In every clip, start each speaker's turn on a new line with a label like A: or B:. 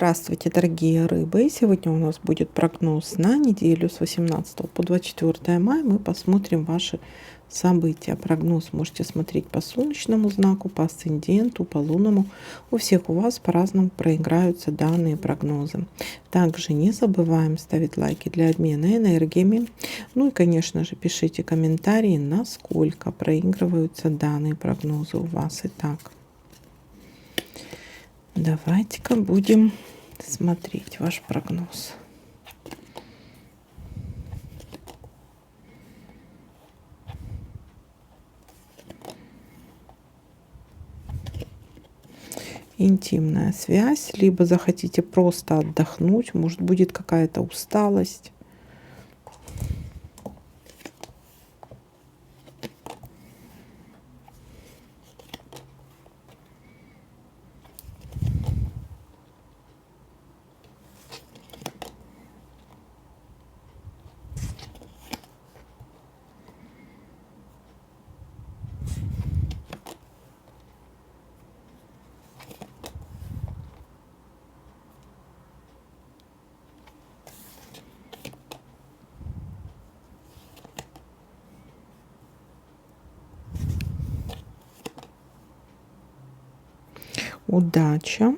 A: Здравствуйте, дорогие рыбы! Сегодня у нас будет прогноз на неделю с 18 по 24 мая. Мы посмотрим ваши события. Прогноз можете смотреть по солнечному знаку, по асценденту, по лунному. У всех у вас по-разному проиграются данные прогнозы. Также не забываем ставить лайки для обмена энергиями. Ну и, конечно же, пишите комментарии, насколько проигрываются данные прогнозы у вас. Итак, давайте-ка будем смотреть ваш прогноз. Интимная связь, либо захотите просто отдохнуть, может будет какая-то усталость. Удача.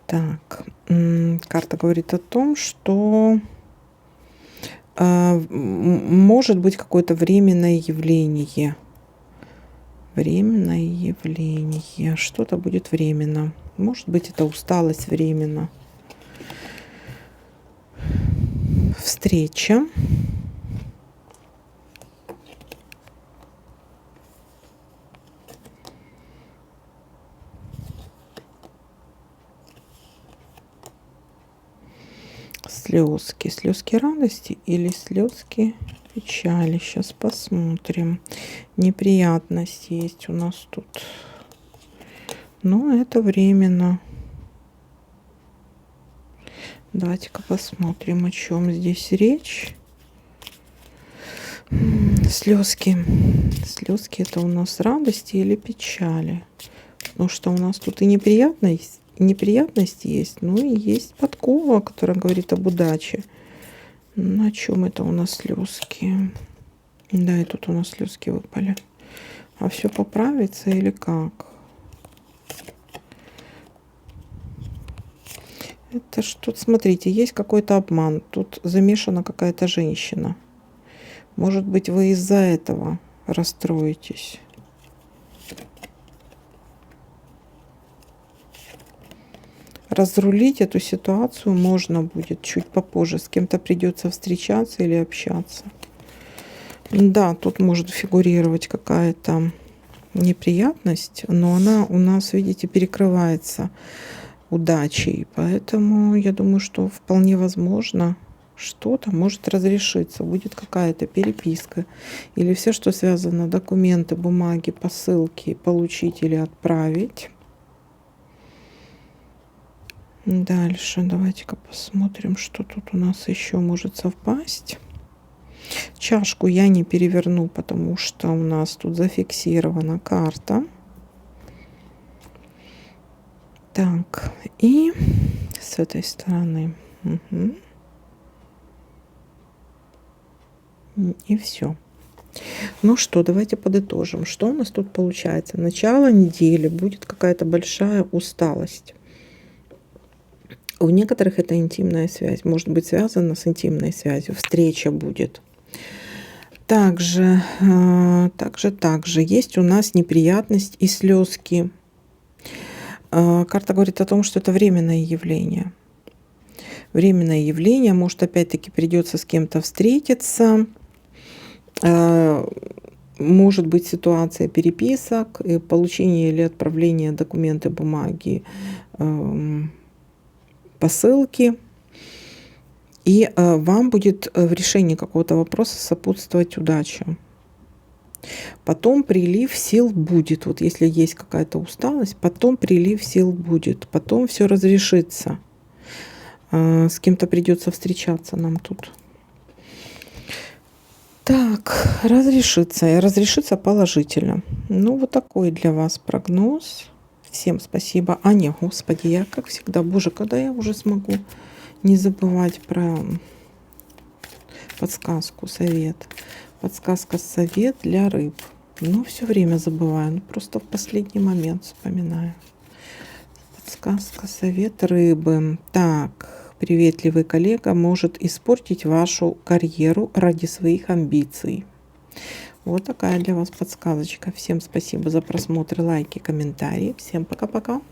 A: Так, карта говорит о том, что может быть какое-то временное явление. Временное явление. Что-то будет временно. Может быть, это усталость временно. Встреча. Слезки. Слезки радости или слезки печали. Сейчас посмотрим. Неприятность есть у нас тут. Но это временно. Давайте-ка посмотрим, о чем здесь речь. Слезки. Слезки — это у нас радости или печали. Потому что у нас тут и неприятность есть, ну и есть подкова, которая говорит об удаче. На чем это у нас слезки? Да, и тут у нас слезки выпали. А все поправится или как? Это что? Смотрите, есть какой-то обман. Тут замешана какая-то женщина. Может быть, вы из-за этого расстроитесь. Разрулить эту ситуацию можно будет чуть попозже. С кем-то придется встречаться или общаться. Да, тут может фигурировать какая-то неприятность, но она у нас, видите, перекрывается удачей. Поэтому я думаю, что вполне возможно, что-то может разрешиться. Будет какая-то переписка. Или все, что связано, документы, бумаги, посылки, получить или отправить. Дальше давайте-ка посмотрим, что тут у нас еще может совпасть. Чашку я не переверну, потому что у нас тут зафиксирована карта. Так, и с этой стороны. Угу. И все. Ну что, давайте подытожим. Что у нас тут получается? Начало недели будет какая-то большая усталость. У некоторых это интимная связь. Может быть связана с интимной связью. Встреча будет. Также есть у нас неприятность и слезки. Карта говорит о том, что это временное явление. Временное явление. Может, опять-таки придется с кем-то встретиться. Может быть ситуация переписок, получение или отправление документы, бумаги, посылки. И вам будет в решении какого-то вопроса сопутствовать удача. Потом прилив сил будет. Вот если есть какая-то усталость, потом прилив сил будет. Потом все разрешится. С кем-то придется встречаться нам тут. Так, разрешится положительно. Ну, вот такой для вас прогноз. Всем спасибо. А, не, господи, я, как всегда, боже, когда я уже смогу не забывать про подсказку, совет. Подсказка, совет для рыб. Ну, все время забываю, ну, просто в последний момент вспоминаю. Подсказка, совет рыбы. Так, приветливый коллега может испортить вашу карьеру ради своих амбиций. Вот такая для вас подсказочка. Всем спасибо за просмотр, лайки, комментарии. Всем пока-пока.